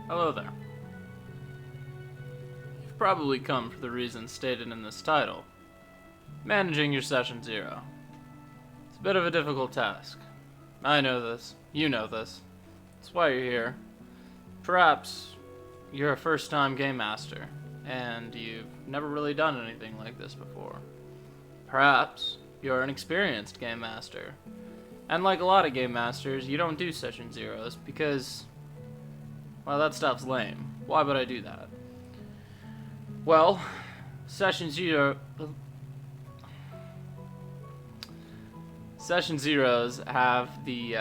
Hello there. You've probably come for the reasons stated in this title. Managing your Session Zero. It's a bit of a difficult task. I know this. You know this. That's why you're here. Perhaps you're a first-time game master, and you've never really done anything like this before. Perhaps you're an experienced game master, and like a lot of game masters, you don't do Session Zeros because, well, that stuff's lame. Why would I do that? Well, Session Zeros have the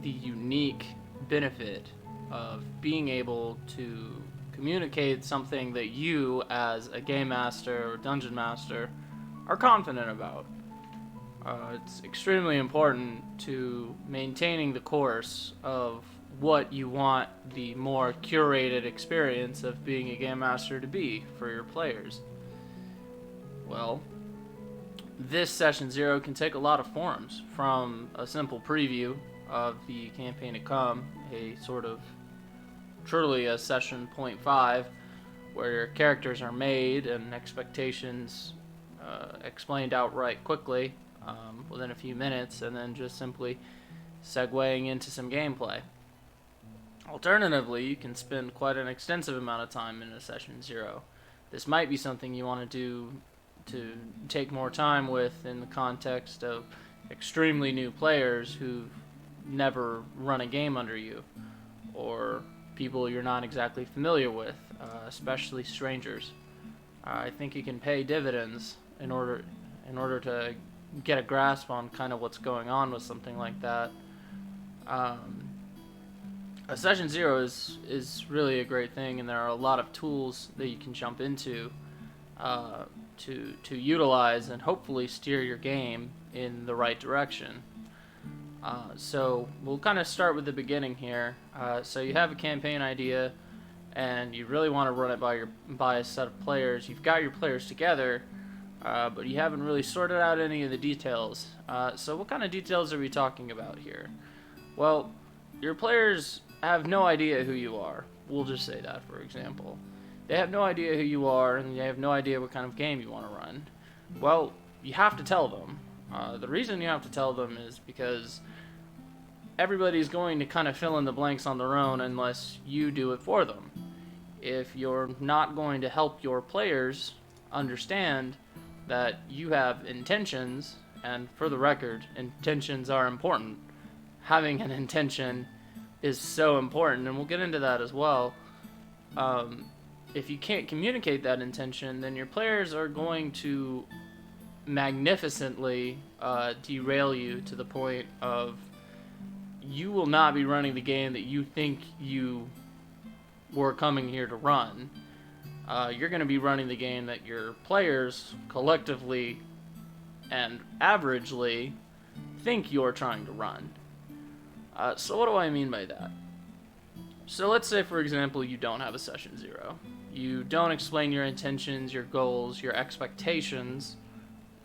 unique benefit of being able to communicate something that you, as a game master or dungeon master, are confident about. It's extremely important to maintaining the course of what you want the more curated experience of being a game master to be for your players. Well, this Session Zero can take a lot of forms, from a simple preview of the campaign to come, a sort of truly a Session 0.5, where your characters are made and expectations explained outright quickly within a few minutes, and then just simply segueing into some gameplay. Alternatively, you can spend quite an extensive amount of time in a Session Zero. This might be something you want to do to take more time with in the context of extremely new players who've never run a game under you, or people you're not exactly familiar with, especially strangers. I think you can pay dividends in order to get a grasp on kind of what's going on with something like that. A Session Zero is really a great thing, and there are a lot of tools that you can jump into to utilize and hopefully steer your game in the right direction. So we'll kind of start with the beginning here. So you have a campaign idea, and you really want to run it by a set of players. You've got your players together, but you haven't really sorted out any of the details. So what kind of details are we talking about here? Well, your players have no idea who you are. We'll just say that, for example. They have no idea who you are, and they have no idea what kind of game you want to run. Well, you have to tell them. The reason you have to tell them is because everybody's going to kind of fill in the blanks on their own unless you do it for them. If you're not going to help your players understand that you have intentions, and for the record, intentions are important. Having an intention is so important, and we'll get into that as well. If you can't communicate that intention, then your players are going to magnificently derail you to the point of you will not be running the game that you think you were coming here to run. You're going to be running the game that your players collectively and averagely think you're trying to run. So what do I mean by that? So let's say, for example, you don't have a Session Zero. You don't explain your intentions, your goals, your expectations,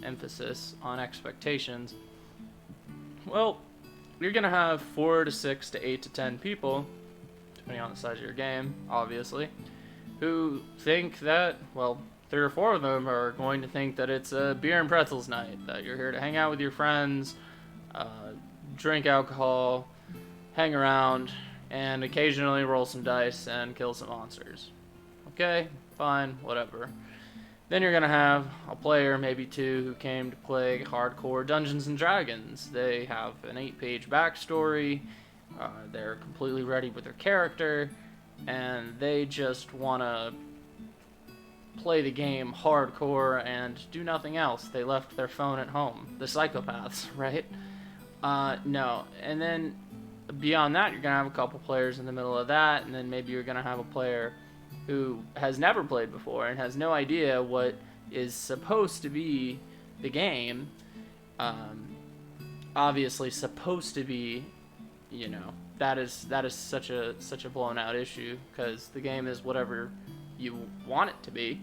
emphasis on expectations. Well, you're going to have 4 to 6 to 8 to 10 people, depending on the size of your game, obviously, who think that, well, 3 or 4 of them are going to think that it's a beer and pretzels night, that you're here to hang out with your friends, drink alcohol, hang around, and occasionally roll some dice and kill some monsters. Okay, fine, whatever. Then you're going to have a player, maybe 2, who came to play hardcore Dungeons & Dragons. They have an 8-page backstory, they're completely ready with their character, and they just want to play the game hardcore and do nothing else. They left their phone at home. The psychopaths, right? No. And then beyond that, you're going to have a couple players in the middle of that, and then maybe you're going to have a player who has never played before and has no idea what is supposed to be the game. Obviously supposed to be, you know, that is such a blown out issue, because the game is whatever you want it to be.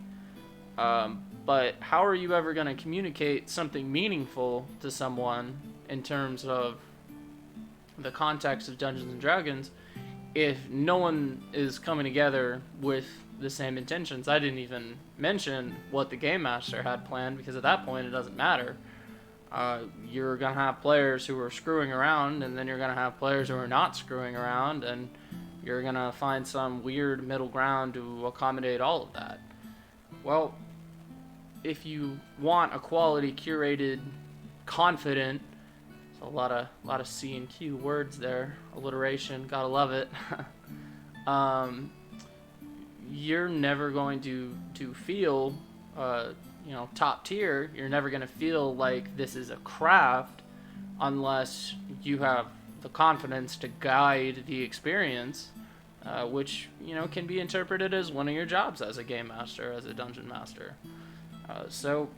But how are you ever going to communicate something meaningful to someone in terms of the context of Dungeons and Dragons if no one is coming together with the same intentions, I didn't even mention what the game master had planned, because at that point it doesn't matter. You're going to have players who are screwing around, and then you're going to have players who are not screwing around, and you're going to find some weird middle ground to accommodate all of that. Well, if you want a quality, curated, confident, a lot of C and Q words there, alliteration, gotta love it. You're never going to feel top tier. You're never going to feel like this is a craft unless you have the confidence to guide the experience, which can be interpreted as one of your jobs as a game master, as a dungeon master. So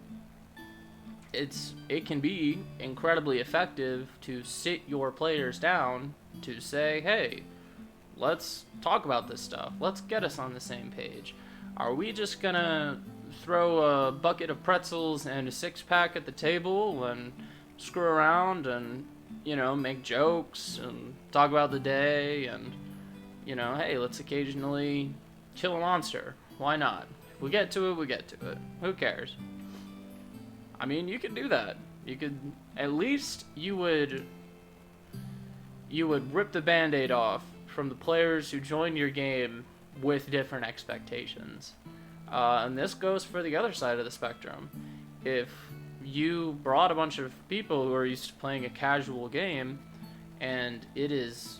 it can be incredibly effective to sit your players down to say, hey, let's talk about this stuff. Let's get us on the same page. Are we just gonna throw a bucket of pretzels and a six-pack at the table and screw around and make jokes and talk about the day and hey, let's occasionally kill a monster? Why not? If we get to it, we get to it. Who cares? I mean, you could do that. You could, at least you would rip the Band-Aid off from the players who joined your game with different expectations. And this goes for the other side of the spectrum. If you brought a bunch of people who are used to playing a casual game, and it is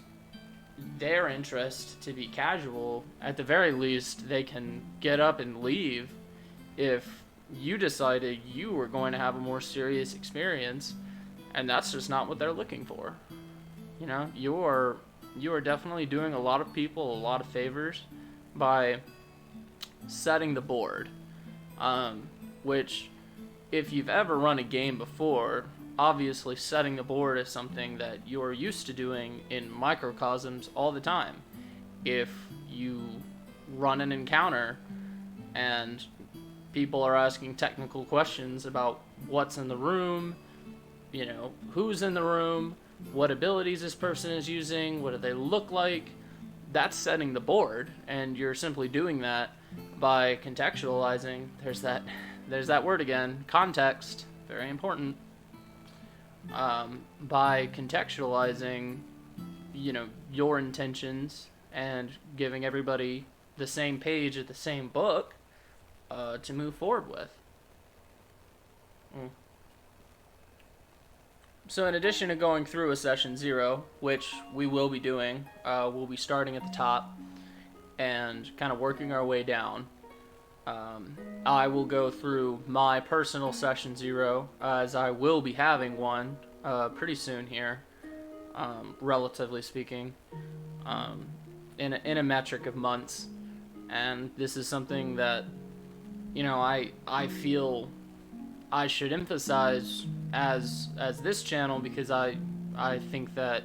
their interest to be casual, at the very least, they can get up and leave if you decided you were going to have a more serious experience, and that's just not what they're looking for. You are definitely doing a lot of people a lot of favors by setting the board, which, if you've ever run a game before, obviously setting the board is something that you're used to doing in microcosms all the time. If you run an encounter and people are asking technical questions about what's in the room, who's in the room, what abilities this person is using, what do they look like, that's setting the board, and you're simply doing that by contextualizing. There's that word again, context, very important. By contextualizing, your intentions and giving everybody the same page at the same book to move forward with. So in addition to going through a session 0, which we will be doing, we'll be starting at the top and kind of working our way down. I will go through my personal session 0, as I will be having one pretty soon here, relatively speaking, in a metric of months. And this is something that I feel I should emphasize as this channel, because I think that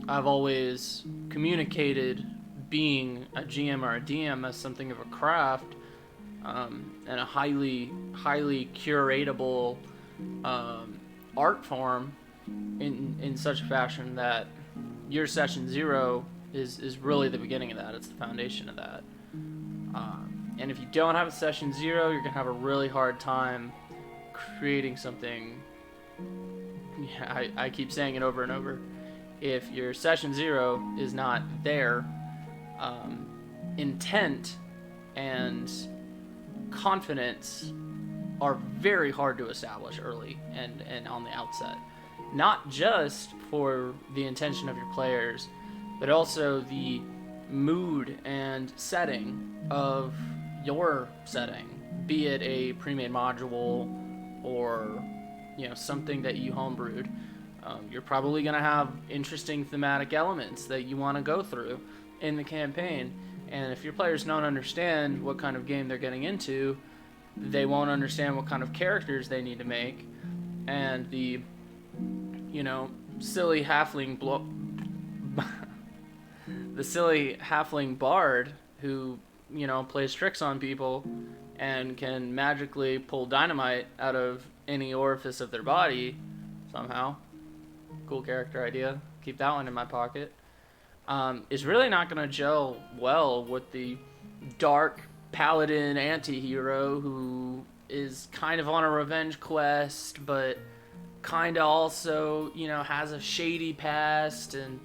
I've always communicated being a GM or a DM as something of a craft, and a highly curatable art form in such a fashion that your session 0 is really the beginning of that. It's the foundation of that. And if you don't have a session 0, you're going to have a really hard time creating something. Yeah, I keep saying it over and over. If your session 0 is not there, intent and confidence are very hard to establish early and on the outset. Not just for the intention of your players, but also the mood and setting of your setting, be it a pre-made module or something that you homebrewed. You're probably going to have interesting thematic elements that you want to go through in the campaign, and if your players don't understand what kind of game they're getting into, they won't understand what kind of characters they need to make, and the silly halfling the silly halfling bard who plays tricks on people and can magically pull dynamite out of any orifice of their body somehow. Cool character idea. Keep that one in my pocket. is really not going to gel well with the dark paladin anti-hero who is kind of on a revenge quest, but kind of also, has a shady past, and,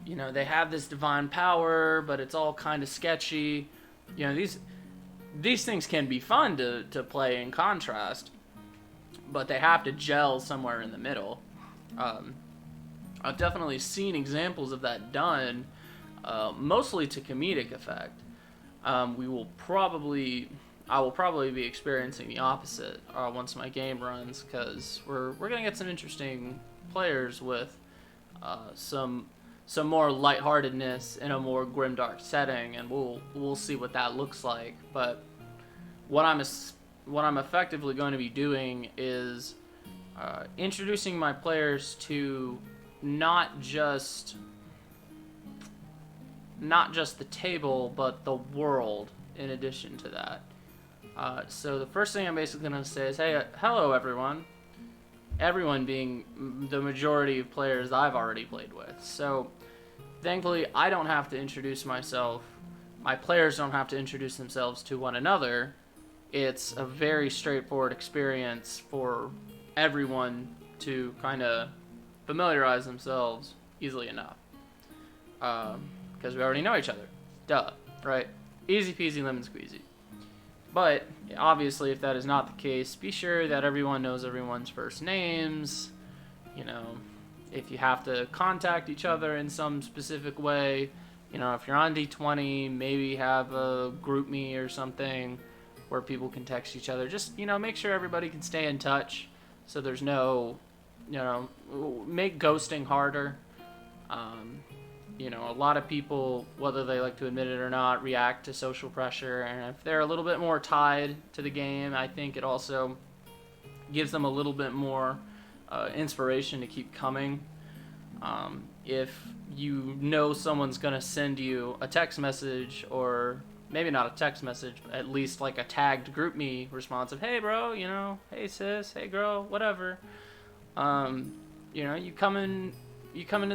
they have this divine power, but it's all kind of sketchy. These things can be fun to play in contrast, but they have to gel somewhere in the middle. I've definitely seen examples of that done, mostly to comedic effect. I will probably be experiencing the opposite once my game runs, because we're gonna get some interesting players with some more lightheartedness in a more grimdark setting, and we'll see what that looks like. But what I'm effectively going to be doing is introducing my players to not just the table, but the world in addition to that. So the first thing I'm basically going to say is, hey, hello everyone. Everyone being the majority of players I've already played with. So thankfully, I don't have to introduce myself. My players don't have to introduce themselves to one another. It's a very straightforward experience for everyone to kind of familiarize themselves easily enough. Because we already know each other. Duh, right? Easy peasy lemon squeezy. But obviously, if that is not the case, be sure that everyone knows everyone's first names. If you have to contact each other in some specific way, if you're on D20, maybe have a group me or something where people can text each other. Just, make sure everybody can stay in touch, so there's no, make ghosting harder. A lot of people, whether they like to admit it or not, react to social pressure, and if they're a little bit more tied to the game, I think it also gives them a little bit more inspiration to keep coming. If someone's going to send you a text message, or maybe not a text message, but at least like a tagged group me response of, hey bro, hey sis, hey girl, whatever, you come into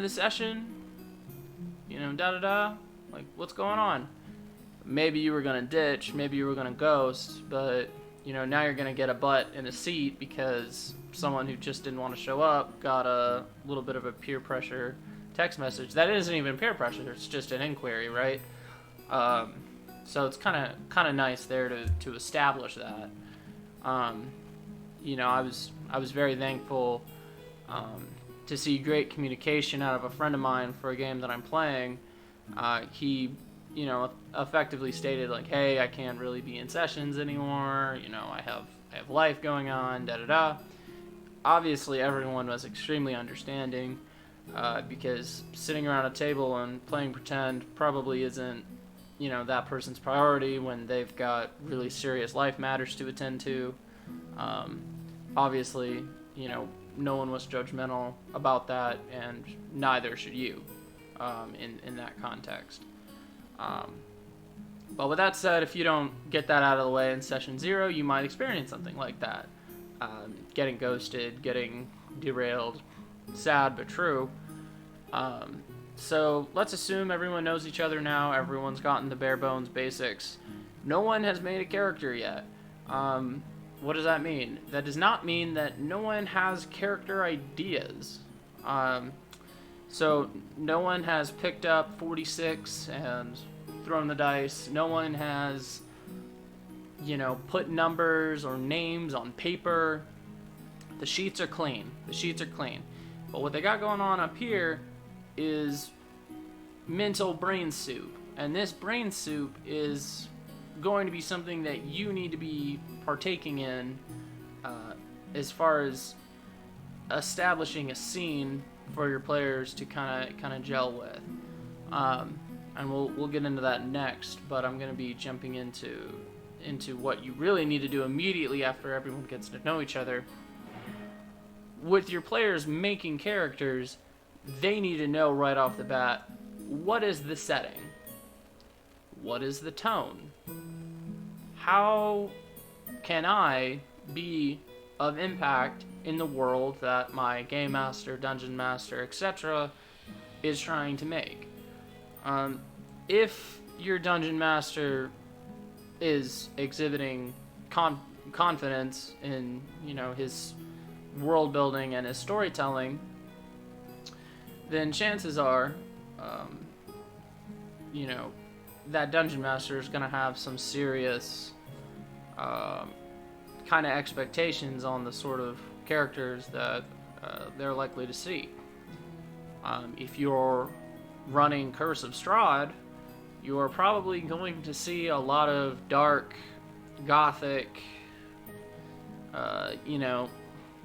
the session, like, what's going on? Maybe you were going to ditch, maybe you were going to ghost, but, now you're going to get a butt in a seat because someone who just didn't want to show up got a little bit of a peer pressure text message. That isn't even peer pressure, it's just an inquiry, right? So it's kind of nice there to establish that. I was very thankful to see great communication out of a friend of mine for a game that I'm playing. He, effectively stated like, hey, I can't really be in sessions anymore. I have life going on, da-da-da. Obviously, everyone was extremely understanding, because sitting around a table and playing pretend probably isn't, that person's priority when they've got really serious life matters to attend to. Obviously, no one was judgmental about that, and neither should you, in that context. But with that said, if you don't get that out of the way in session 0, you might experience something like that. Getting ghosted, getting derailed, sad but true. So let's assume everyone knows each other now, everyone's gotten the bare bones basics. No one has made a character yet. What does that mean? That does not mean that no one has character ideas. So no one has picked up 46 and thrown the dice. No one has, put numbers or names on paper. The sheets are clean. But what they got going on up here is mental brain soup. And this brain soup is going to be something that you need to be partaking in, as far as establishing a scene for your players to kind of gel with, and we'll get into that next. But I'm going to be jumping into what you really need to do immediately after everyone gets to know each other. With your players making characters, they need to know right off the bat, what is the setting? What is the tone? How can I be of impact in the world that my game master, dungeon master, etc. is trying to make? If your dungeon master is exhibiting confidence in, his world building and his storytelling, then chances are, that dungeon master is going to have some serious kind of expectations on the sort of characters that they're likely to see. If you're running Curse of Strahd, you are probably going to see a lot of dark, gothic,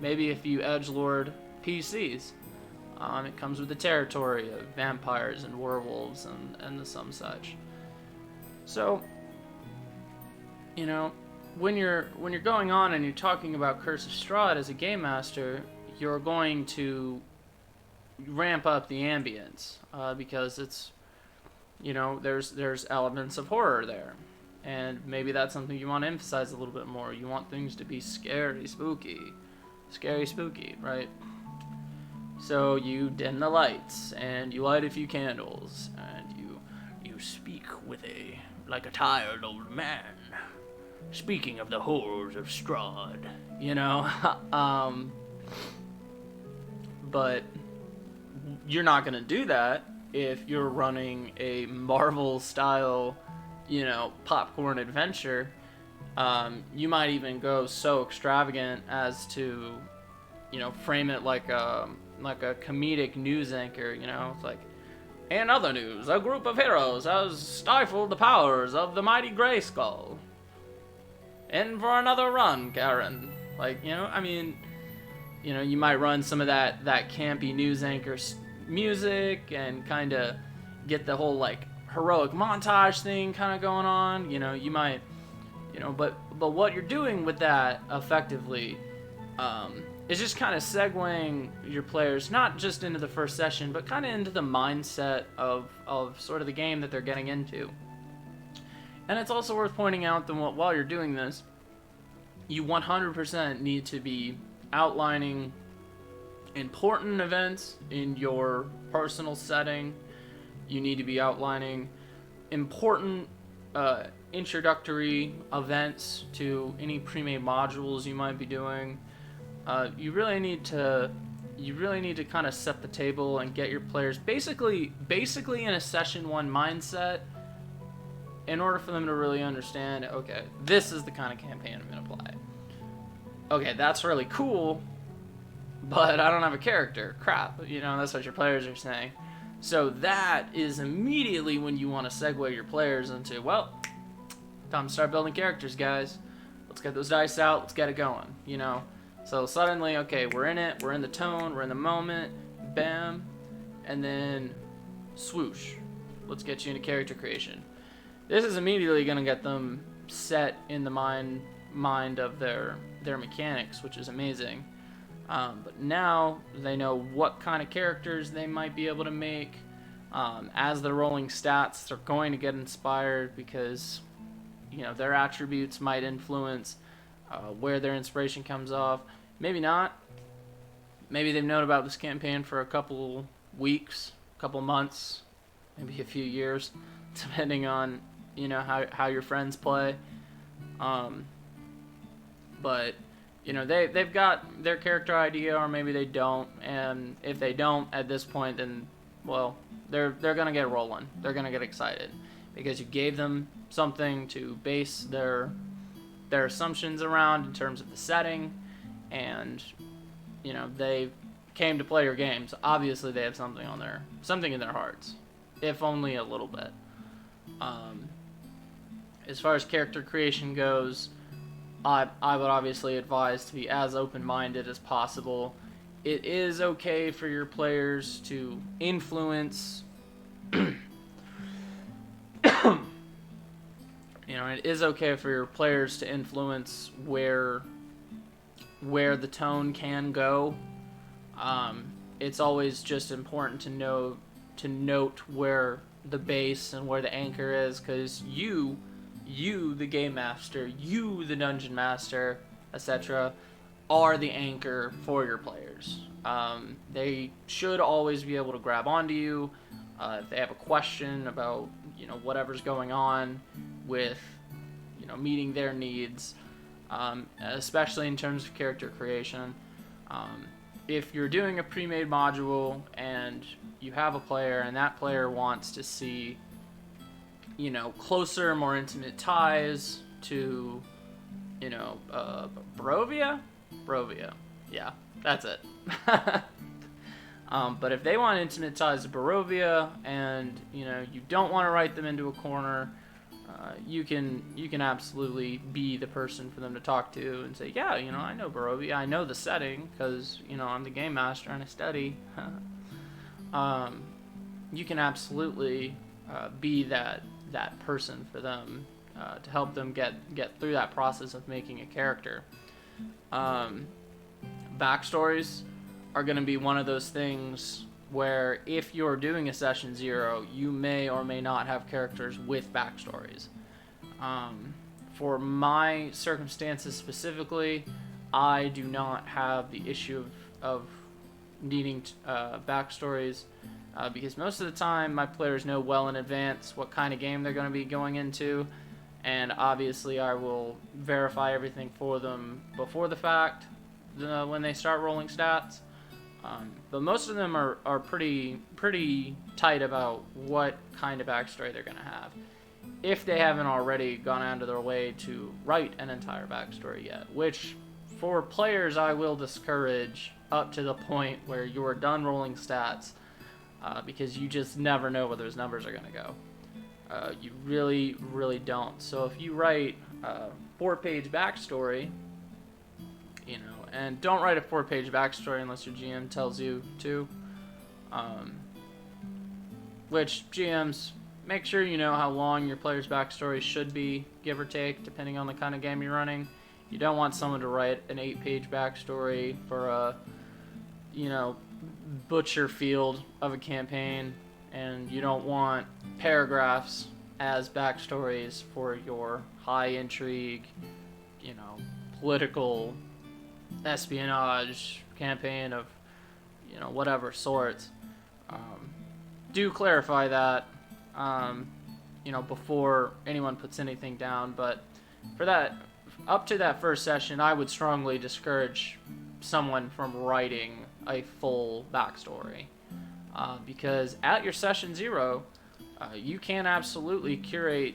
maybe a few edgelord PCs. It comes with the territory of vampires and werewolves and some such. So, when you're going on and you're talking about Curse of Strahd as a game master, you're going to ramp up the ambience because it's, there's elements of horror there, and maybe that's something you want to emphasize a little bit more. You want things to be scary, spooky, right? So you dim the lights and you light a few candles and you speak like a tired old man. Speaking of the horrors of Strahd, but you're not going to do that if you're running a Marvel-style, popcorn adventure. You might even go so extravagant as to, frame it like a comedic news anchor, it's like, in other news, a group of heroes has stifled the powers of the mighty Grayskull. In for another run, Karen. You might run some of that campy news anchor music and kind of get the whole, heroic montage thing kind of going on. You might, but what you're doing with that effectively is just kind of segueing your players, not just into the first session, but kind of into the mindset of sort of the game that they're getting into. And it's also worth pointing out that while you're doing this, you 100% need to be outlining important events in your personal setting. You need to be outlining important introductory events to any pre-made modules you might be doing. You really need to kind of set the table and get your players basically in a session 1 mindset in order for them to really understand, okay, this is the kind of campaign I'm going to play. Okay, that's really cool, but I don't have a character. Crap, that's what your players are saying. So that is immediately when you want to segue your players into, well, time to start building characters, guys. Let's get those dice out, let's get it going, So suddenly, okay, we're in it, we're in the tone, we're in the moment, bam, and then swoosh. Let's get you into character creation. This is immediately going to get them set in the mind of their mechanics, which is amazing. But now they know what kind of characters they might be able to make. As they're rolling stats, they're going to get inspired because, their attributes might influence where their inspiration comes off. Maybe not. Maybe they've known about this campaign for a couple weeks, couple months, maybe a few years, depending on, how your friends play. But, they've got their character idea, or maybe they don't. And if they don't at this point, then, well, they're going to get rolling. They're going to get excited because you gave them something to base their assumptions around in terms of the setting, and they came to play your games. Obviously they have something in their hearts, if only a little bit. As far as character creation goes, I would obviously advise to be as open-minded as possible. It is okay for your players to influence it is okay for your players to influence where the tone can go. It's always just important to note where the base and where the anchor is, because you, the game master, you, the dungeon master, etc., are the anchor for your players. They should always be able to grab onto you. If they have a question about, whatever's going on with, meeting their needs, especially in terms of character creation. If you're doing a pre-made module and you have a player and that player wants to see, closer, more intimate ties to, Barovia? Barovia. Yeah, that's it. But if they want intimate ties to Barovia and, you don't want to write them into a corner, you can absolutely be the person for them to talk to and say, yeah, I know Barovia, I know the setting because, I'm the game master and I study. You can absolutely be that person for them to help them get through that process of making a character. Backstories are going to be one of those things where if you're doing a session 0, you may or may not have characters with backstories. For my circumstances specifically, I do not have the issue of needing backstories because most of the time my players know well in advance what kind of game they're going to be going into, and obviously I will verify everything for them before the fact when they start rolling stats. But most of them are pretty tight about what kind of backstory they're going to have, if they haven't already gone out of their way to write an entire backstory yet, which for players I will discourage up to the point where you're done rolling stats, because you just never know where those numbers are going to go. You really, really don't. So if you write a 4-page backstory, and don't write a 4-page backstory unless your GM tells you to. Which GMs, make sure you know how long your player's backstory should be, give or take, depending on the kind of game you're running. You don't want someone to write an 8-page backstory for a, butcher field of a campaign, and you don't want paragraphs as backstories for your high intrigue, political espionage campaign of whatever sorts. Do clarify that before anyone puts anything down, but for that, up to that first session, I would strongly discourage someone from writing a full backstory, because at your session 0 you can absolutely curate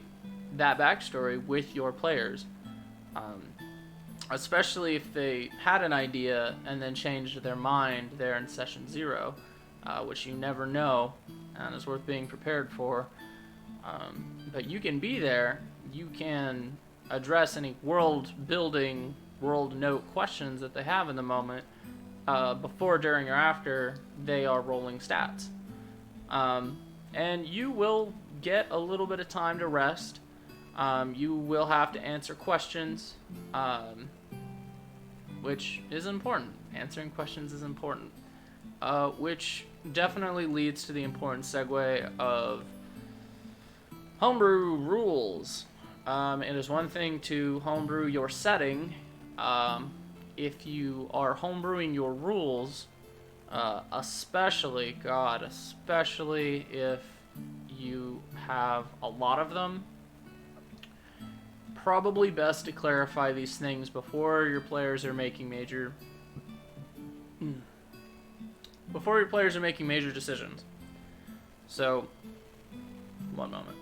that backstory with your players, especially if they had an idea and then changed their mind there in session 0, which you never know and is worth being prepared for. But you can be there, you can address any world building, world note questions that they have in the moment, before, during, or after they are rolling stats. And you will get a little bit of time to rest. You will have to answer questions, which is important. Answering questions is important, which definitely leads to the important segue of Homebrew Rules. It is one thing to homebrew your setting. If you are homebrewing your rules, especially if you have a lot of them, probably best to clarify these things before your players are making major decisions. So, one moment.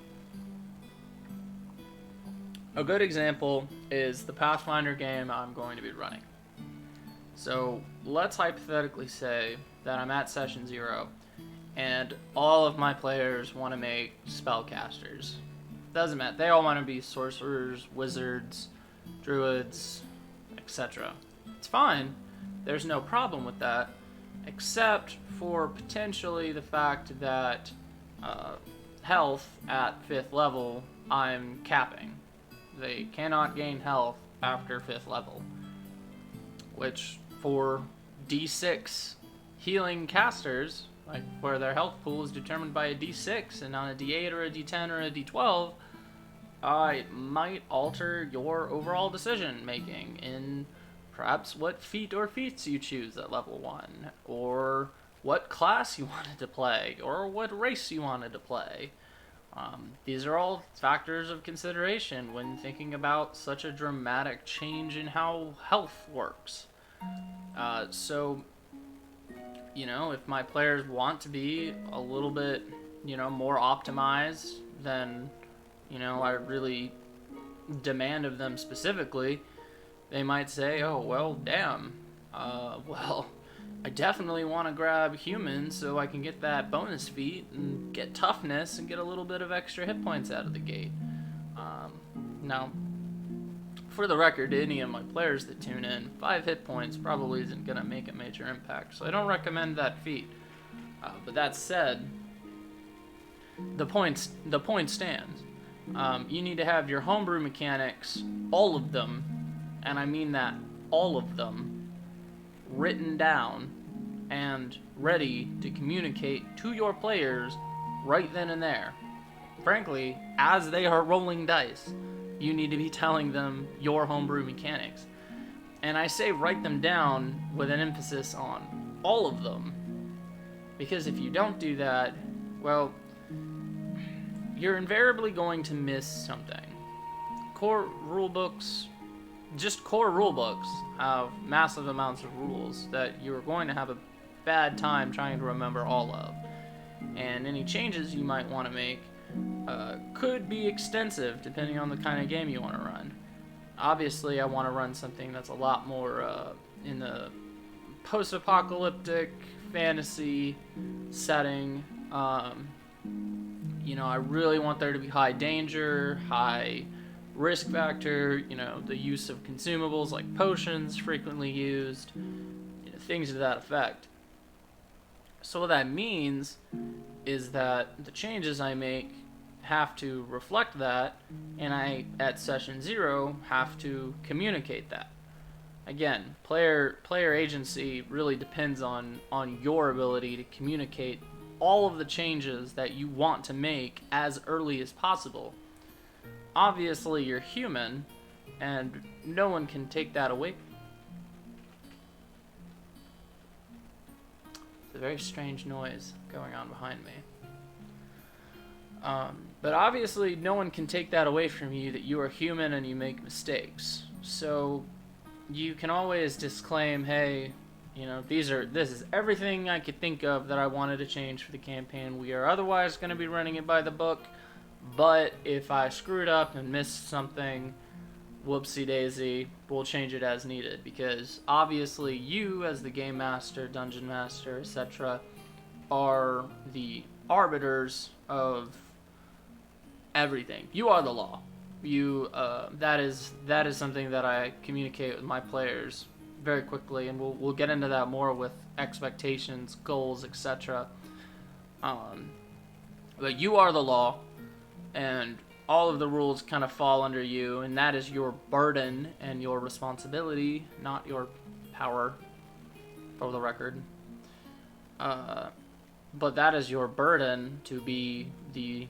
A good example is the Pathfinder game I'm going to be running. So let's hypothetically say that I'm at session 0 and all of my players want to make spellcasters. Doesn't matter. They all want to be sorcerers, wizards, druids, etc. It's fine. There's no problem with that, except for potentially the fact that health at 5th level I'm capping. They cannot gain health after 5th level, which for D6 healing casters, like where their health pool is determined by a D6 and not a D8 or a D10 or a D12, it might alter your overall decision making in perhaps what feat or feats you choose at level 1, or what class you wanted to play or what race you wanted to play. These are all factors of consideration when thinking about such a dramatic change in how health works. So, if my players want to be a little bit, more optimized than, I really demand of them specifically, they might say, oh, well, damn. Well, I definitely want to grab humans so I can get that bonus feat and get toughness and get a little bit of extra hit points out of the gate. Now, for the record, to any of my players that tune in, 5 hit points probably isn't going to make a major impact, so I don't recommend that feat. But that said, the point stands. You need to have your homebrew mechanics, all of them, and I mean that, all of them, written down and ready to communicate to your players right then and there. Frankly, as they are rolling dice, you need to be telling them your homebrew mechanics. And I say write them down with an emphasis on all of them, because if you don't do that, well, you're invariably going to miss something. Core rulebooks have massive amounts of rules that you're going to have a bad time trying to remember all of. And any changes you might want to make could be extensive depending on the kind of game you want to run. Obviously, I want to run something that's a lot more in the post-apocalyptic fantasy setting. I really want there to be high danger, high risk factor, the use of consumables like potions frequently used, things to that effect. So what that means is that the changes I make have to reflect that, and I, at session 0, have to communicate that. Again, player agency really depends on your ability to communicate all of the changes that you want to make as early as possible. Obviously, you're human, and no one can take that away. It's a very strange noise going on behind me. But obviously, no one can take that away from you, that you are human and you make mistakes. So you can always disclaim, hey, this is everything I could think of that I wanted to change for the campaign. We are otherwise going to be running it by the book, but if I screwed up and missed something, whoopsie daisy, we'll change it as needed, because obviously you, as the game master, dungeon master, etc., are the arbiters of everything. You are the law. That is something that I communicate with my players very quickly, and we'll get into that more with expectations, goals, etc. But you are the law, and all of the rules kind of fall under you, and that is your burden and your responsibility, not your power, for the record. But that is your burden, to be the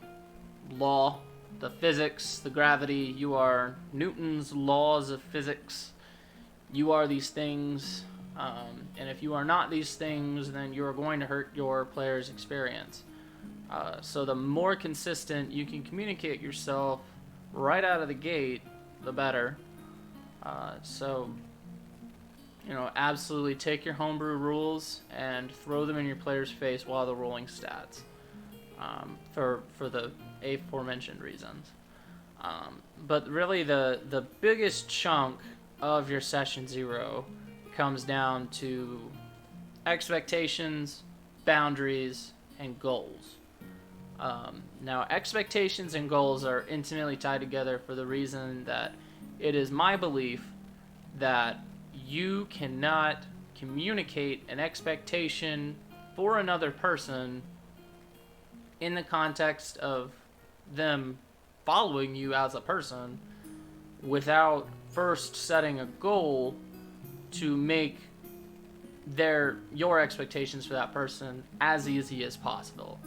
law, the physics, the gravity. You are Newton's laws of physics. You are these things, and if you are not these things, then you are going to hurt your player's experience. So the more consistent you can communicate yourself right out of the gate, the better. Absolutely take your homebrew rules and throw them in your player's face while they're rolling stats, for the aforementioned reasons. But really the biggest chunk of your session 0 comes down to expectations, boundaries, and goals. Now, expectations and goals are intimately tied together for the reason that it is my belief that you cannot communicate an expectation for another person in the context of them following you as a person without first setting a goal to make your expectations for that person as easy as possible.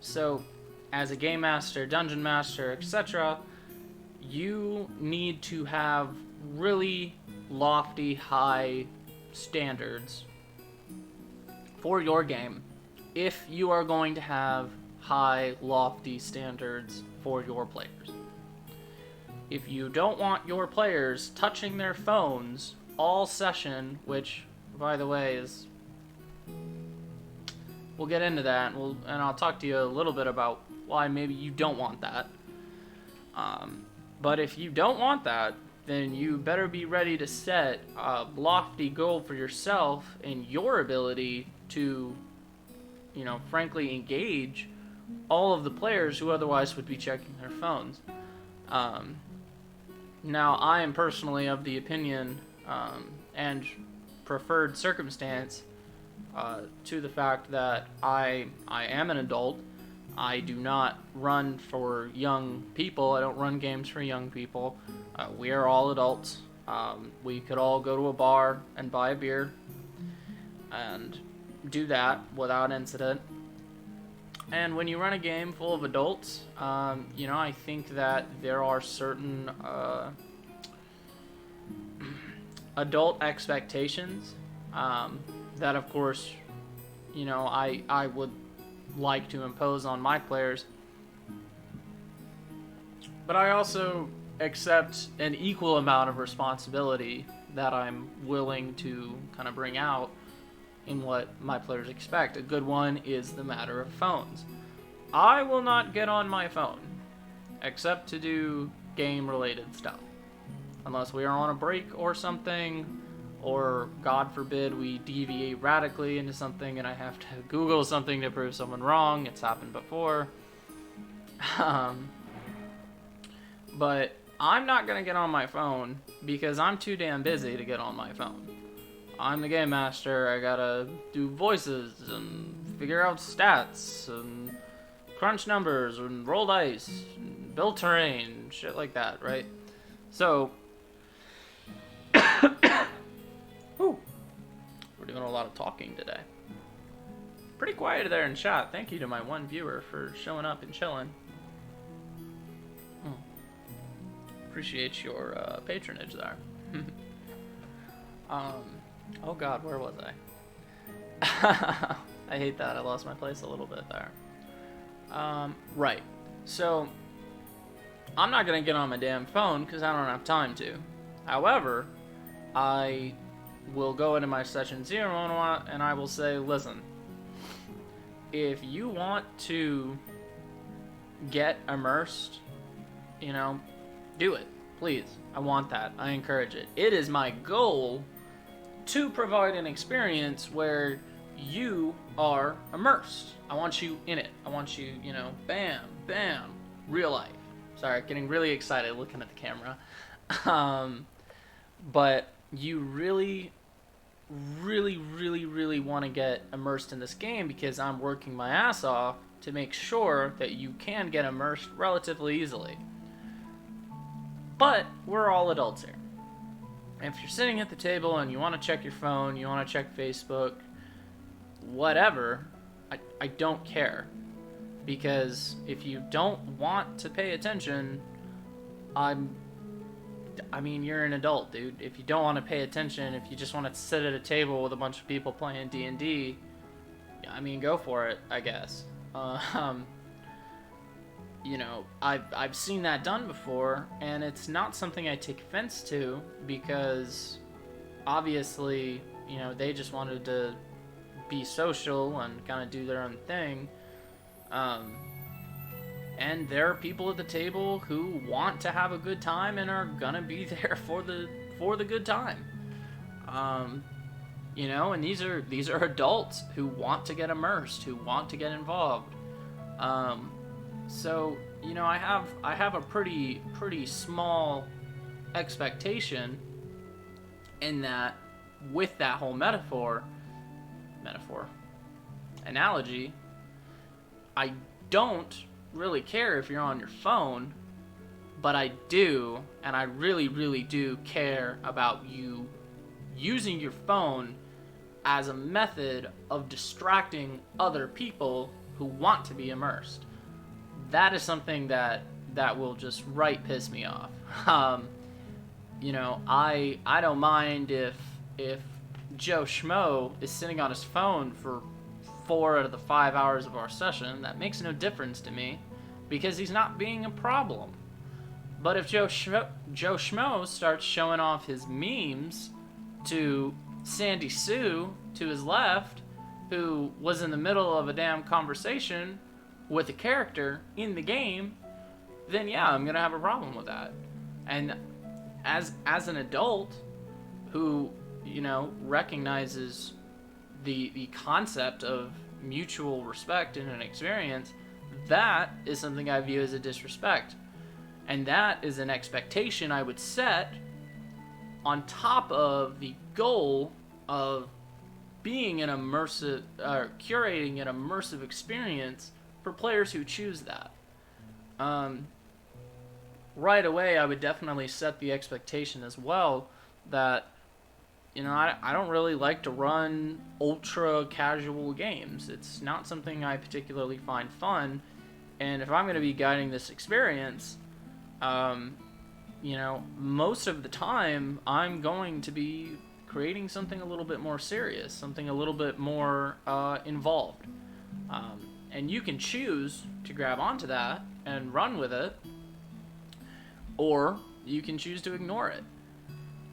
So, as a game master, dungeon master, etc., you need to have really lofty, high standards for your game if you are going to have high, lofty standards for your players. If you don't want your players touching their phones all session, which, by the way, is... We'll get into that, and I'll talk to you a little bit about why maybe you don't want that. But if you don't want that, then you better be ready to set a lofty goal for yourself and your ability to, frankly engage all of the players who otherwise would be checking their phones. Now, I am personally of the opinion and preferred circumstance to the fact that I am an adult. I do not run for young people. I don't run games for young people. We are all adults. We could all go to a bar and buy a beer and do that without incident. And when you run a game full of adults, I think that there are certain adult expectations that, of course, I would like to impose on my players. But I also accept an equal amount of responsibility that I'm willing to kind of bring out in what my players expect. A good one is the matter of phones. I will not get on my phone except to do game-related stuff. Unless we are on a break or something, or God forbid we deviate radically into something and I have to Google something to prove someone wrong. It's happened before. But I'm not going to get on my phone because I'm too damn busy to get on my phone. I'm the game master. I gotta do voices and figure out stats and crunch numbers and roll dice and build terrain, shit like that, right? So, ooh, we're doing a lot of talking today. Pretty quiet there in chat. Thank you to my one viewer for showing up and chilling. Appreciate your patronage there. Oh god, where was I? I hate that. I lost my place a little bit there. Right. So, I'm not going to get on my damn phone because I don't have time to. However, I will go into my session 0 and I will say, listen, if you want to get immersed, do it. Please. I want that. I encourage it. It is my goal to provide an experience where you are immersed. I want you in it. I want you, bam, bam, real life. Sorry, getting really excited looking at the camera. But you really, really, really, really want to get immersed in this game because I'm working my ass off to make sure that you can get immersed relatively easily. But we're all adults here. If you're sitting at the table and you want to check your phone, you want to check Facebook, whatever, I don't care. Because if you don't want to pay attention, you're an adult, dude. If you don't want to pay attention, if you just want to sit at a table with a bunch of people playing D&D, go for it, I guess. I've seen that done before, and it's not something I take offense to because obviously, they just wanted to be social and kind of do their own thing. And there are people at the table who want to have a good time and are gonna be there for the good time. And these are adults who want to get immersed, who want to get involved. So, I have a pretty small expectation in that with that whole analogy, I don't really care if you're on your phone, but I do, and I really, really do care about you using your phone as a method of distracting other people who want to be immersed. That is something that will just right piss me off. I don't mind if Joe Schmo is sitting on his phone for 4 out of the 5 hours of our session, that makes no difference to me because he's not being a problem. But if Joe Schmo starts showing off his memes to Sandy Sue to his left, who was in the middle of a damn conversation with a character in the game, then yeah, I'm gonna have a problem with that. And as an adult who, you know, recognizes the concept of mutual respect in an experience, that is something I view as a disrespect. And that is an expectation I would set on top of the goal of being an immersive, or curating an immersive experience for players who choose that. Right away, I would definitely set the expectation as well that, you know, I don't really like to run ultra casual games. It's not something I particularly find fun. And if I'm going to be guiding this experience, you know, most of the time I'm going to be creating something a little bit more serious, something a little bit more involved. And you can choose to grab onto that and run with it, or you can choose to ignore it.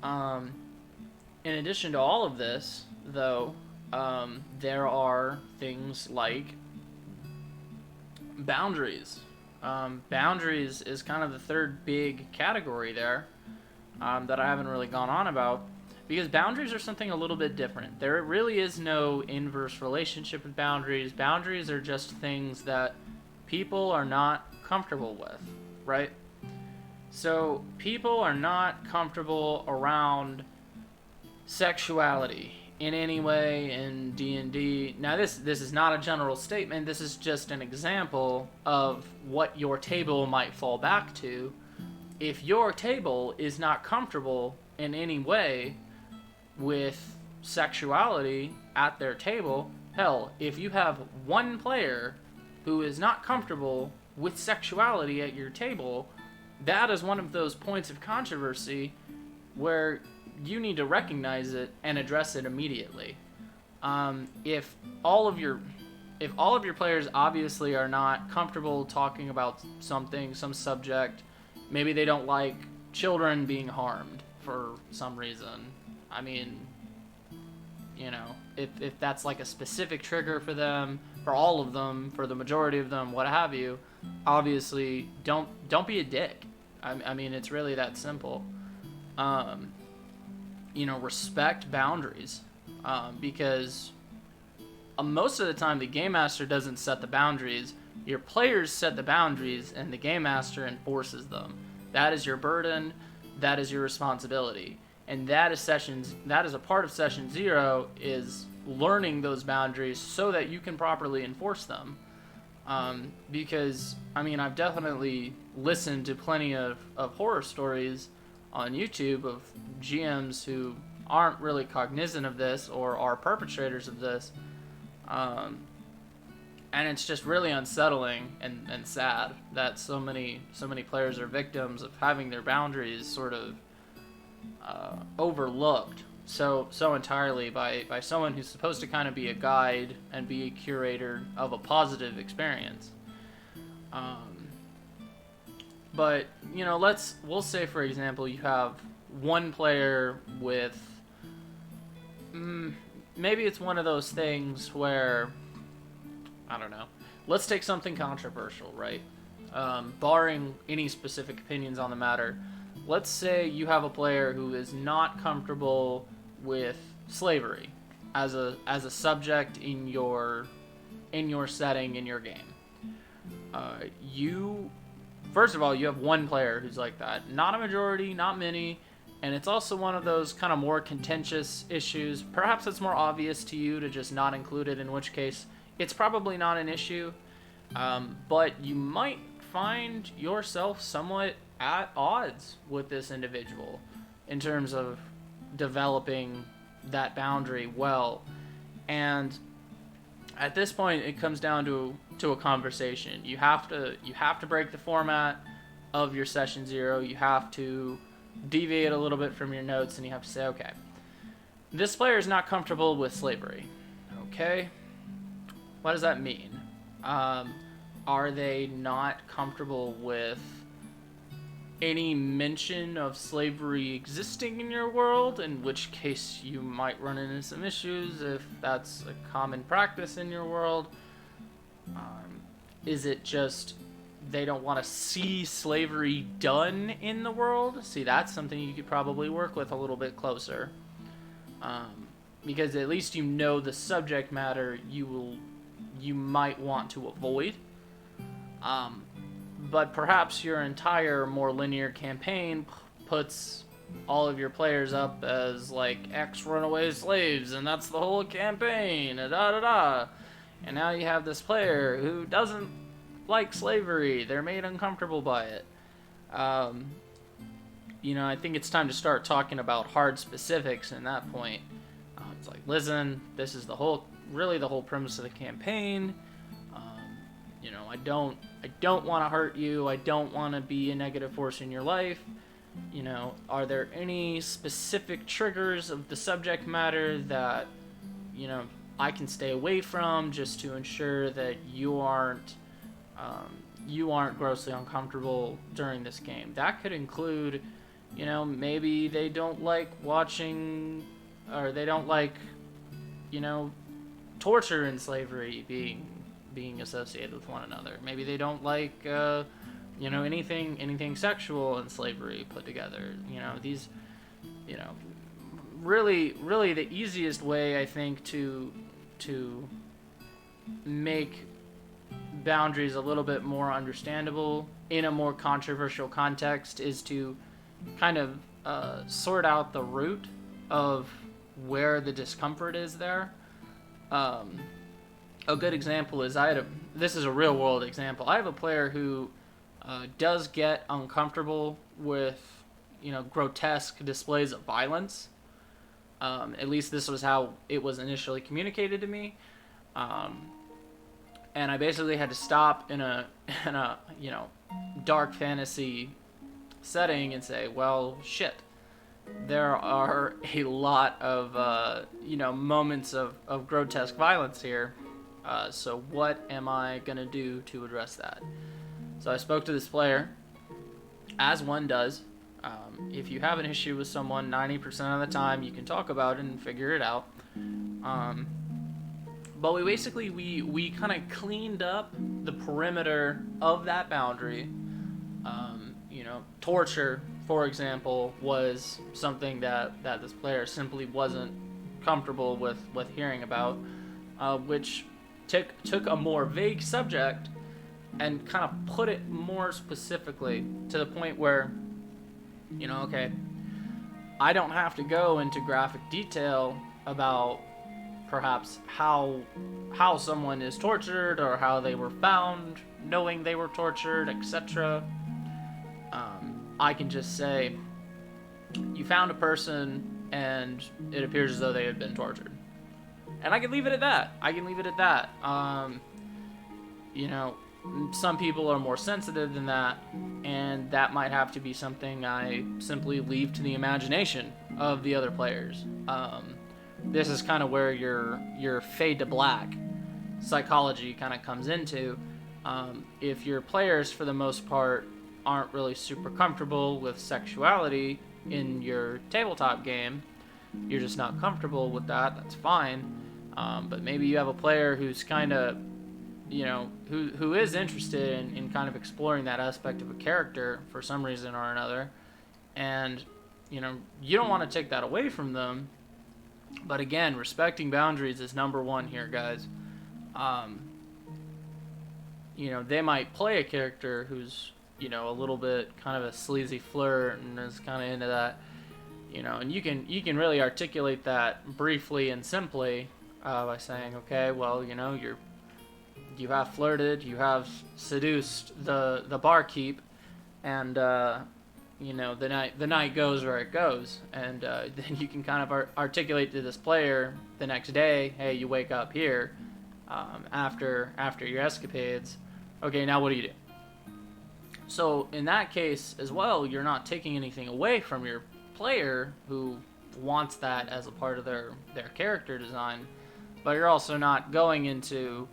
In addition to all of this, though, there are things like boundaries. Boundaries is kind of the third big category there that I haven't really gone on about, because boundaries are something a little bit different. There really is no inverse relationship with boundaries. Boundaries are just things that people are not comfortable with, right? So people are not comfortable around sexuality in any way in D&D. Now this is not a general statement, this is just an example of what your table might fall back to. If your table is not comfortable in any way with sexuality at their table, hell, if you have one player who is not comfortable with sexuality at your table, that is one of those points of controversy where you need to recognize it and address it immediately. If all of your players obviously are not comfortable talking about something, some subject, maybe they don't like children being harmed for some reason. I mean, you know, if that's like a specific trigger for them, for all of them, for the majority of them, what have you, obviously don't be a dick. I mean, it's really that simple. You know, respect boundaries, because most of the time the game master doesn't set the boundaries. Your players set the boundaries and the game master enforces them. That is your burden, that is your responsibility, and that is a part of session 0, is learning those boundaries so that you can properly enforce them. Because I mean, I've definitely listened to plenty of horror stories on YouTube of GMs who aren't really cognizant of this or are perpetrators of this, and it's just really unsettling and sad that so many players are victims of having their boundaries sort of overlooked so entirely by someone who's supposed to kind of be a guide and be a curator of a positive experience. But, you know, we'll say, for example, you have one player with, maybe it's one of those things where, I don't know, let's take something controversial, right? Barring any specific opinions on the matter, let's say you have a player who is not comfortable with slavery as a subject in your setting, in your game. First of all, you have one player who's like that. Not a majority, not many, and it's also one of those kind of more contentious issues. Perhaps it's more obvious to you to just not include it, in which case it's probably not an issue, but you might find yourself somewhat at odds with this individual in terms of developing that boundary well. And at this point, it comes down to a conversation. You have to break the format of your session 0. You have to deviate a little bit from your notes, and you have to say, okay, this player is not comfortable with slavery. Okay, what does that mean? Are they not comfortable with any mention of slavery existing in your world, in which case you might run into some issues if that's a common practice in your world? Is it just they don't want to see slavery done in the world? See, that's something you could probably work with a little bit closer. Because at least you know the subject matter you might want to avoid. But perhaps your entire more linear campaign puts all of your players up as like ex-runaway slaves, and that's the whole campaign, da-da-da. And now you have this player who doesn't like slavery. They're made uncomfortable by it. I think it's time to start talking about hard specifics in that point. It's like, listen, this is the whole premise of the campaign. I don't want to hurt you. I don't want to be a negative force in your life. Are there any specific triggers of the subject matter that, I can stay away from just to ensure that you aren't grossly uncomfortable during this game? That could include, maybe they don't like watching, or they don't like, torture and slavery being associated with one another. Maybe they don't like, anything sexual and slavery put together. These, really the easiest way, I think, to make boundaries a little bit more understandable in a more controversial context is to kind of sort out the root of where the discomfort is there. A good example is this is a real world example. I have a player who does get uncomfortable with, grotesque displays of violence. At least this was how it was initially communicated to me. And I basically had to stop in a dark fantasy setting and say, well, shit. There are a lot of, moments of grotesque violence here. So what am I going to do to address that? So I spoke to this player, as one does. If you have an issue with someone, 90% of the time you can talk about it and figure it out. But we kind of cleaned up the perimeter of that boundary. Torture, for example, was something that this player simply wasn't comfortable with hearing about, which took a more vague subject and kind of put it more specifically to the point where, okay, I don't have to go into graphic detail about perhaps how someone is tortured or how they were found knowing they were tortured, etc. I can just say, you found a person and it appears as though they had been tortured. And I can leave it at that. Some people are more sensitive than that, and that might have to be something I simply leave to the imagination of the other players. This is kind of where your fade to black psychology kind of comes into. If your players, for the most part, aren't really super comfortable with sexuality in your tabletop game, you're just not comfortable with that, that's fine. But maybe you have a player who's kind of, who is interested in kind of exploring that aspect of a character for some reason or another. And, you don't want to take that away from them. But again, respecting boundaries is number one here, guys. They might play a character who's, a little bit kind of a sleazy flirt and is kind of into that, and you can really articulate that briefly and simply by saying, okay, well, you have flirted, you have seduced the barkeep, and the night goes where it goes, and then you can kind of articulate to this player the next day, hey, you wake up here after your escapades. Okay, now what do you do? So in that case as well, you're not taking anything away from your player who wants that as a part of their character design, but you're also not going into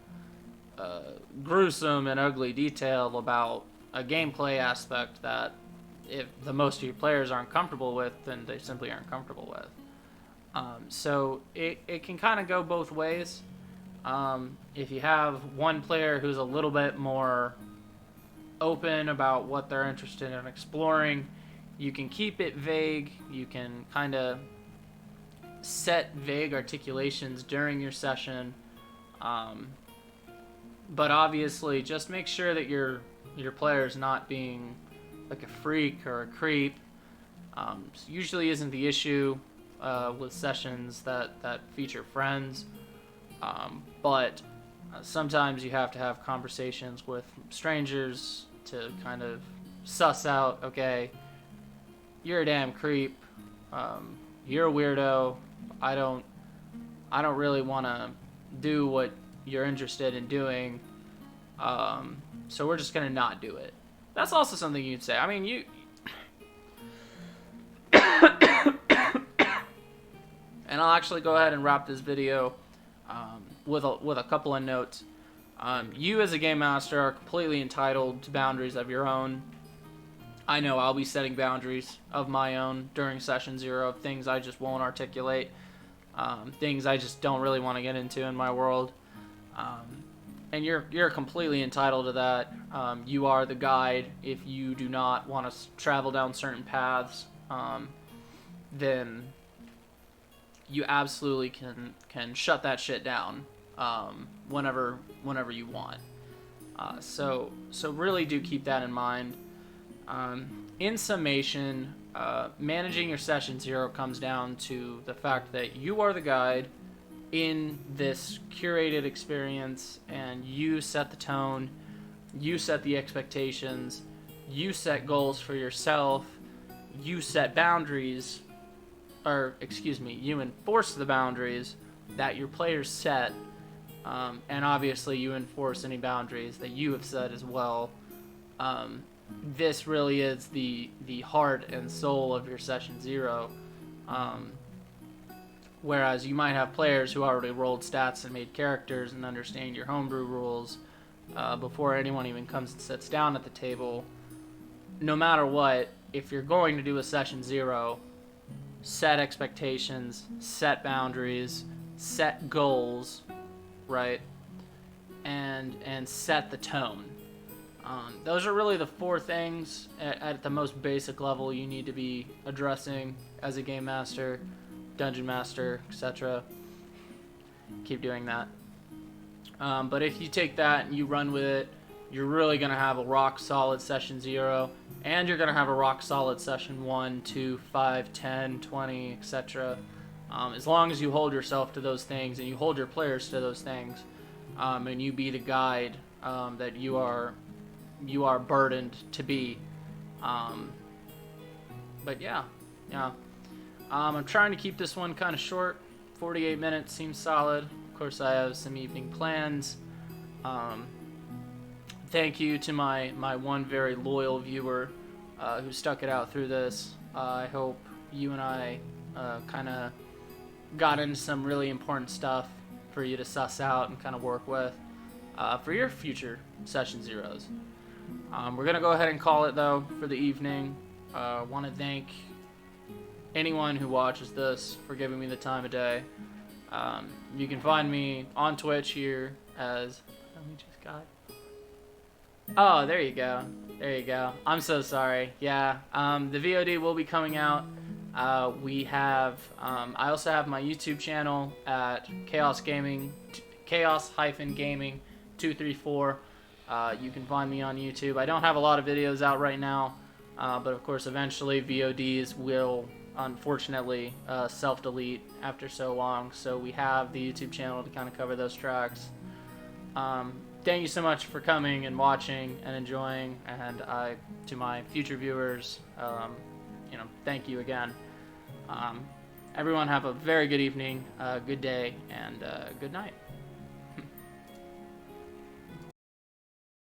gruesome and ugly detail about a gameplay aspect that if the most of your players aren't comfortable with, then they simply aren't comfortable with. So it can kind of go both ways. If you have one player who's a little bit more open about what they're interested in exploring, you can keep it vague. You can kind of set vague articulations during your session. But obviously, just make sure that your player's not being like a freak or a creep. Usually isn't the issue with sessions that feature friends. But sometimes you have to have conversations with strangers to kind of suss out, okay, you're a damn creep. You're a weirdo. I don't really want to do what you're interested in doing. So we're just going to not do it. That's also something you'd say. I mean, you... And I'll actually go ahead and wrap this video with a couple of notes. You as a game master are completely entitled to boundaries of your own. I know I'll be setting boundaries of my own during session 0 of things I just won't articulate, things I just don't really want to get into in my world. And you're completely entitled to that. You are the guide. If you do not want to travel down certain paths, then you absolutely can shut that shit down whenever you want. So really do keep that in mind. In summation, managing your session 0 comes down to the fact that you are the guide in this curated experience, and you set the tone, you set the expectations, you set goals for yourself, you set boundaries, or excuse me, you enforce the boundaries that your players set, and obviously you enforce any boundaries that you have set as well. This really is the heart and soul of your session 0. Whereas you might have players who already rolled stats and made characters and understand your homebrew rules before anyone even comes and sits down at the table. No matter what, if you're going to do a session 0, set expectations, set boundaries, set goals, right? And set the tone. Those are really the 4 things at the most basic level you need to be addressing as a game master, dungeon master, etc. Keep doing that. But if you take that and you run with it, you're really going to have a rock solid session 0, and you're going to have a rock solid session 1, 2, 5, 10, 20, etc. As long as you hold yourself to those things and you hold your players to those things, and you be the guide that you are burdened to be. But yeah. I'm trying to keep this one kind of short. 48 minutes seems solid. Of course, I have some evening plans. Thank you to my one very loyal viewer who stuck it out through this. I hope you and I kind of got into some really important stuff for you to suss out and kind of work with for your future session 0s. We're going to go ahead and call it, though, for the evening. I want to thank anyone who watches this for giving me the time of day. You can find me on Twitch here as... Oh, there you go. There you go. I'm so sorry. Yeah, the VOD will be coming out. We have... I also have my YouTube channel at Chaos-Gaming 234. You can find me on YouTube. I don't have a lot of videos out right now, but of course eventually VODs will unfortunately self-delete after so long, so we have the YouTube channel to kind of cover those tracks. Thank you so much for coming and watching and enjoying, and to my future viewers, thank you again. Everyone have a very good evening, good day, and good night.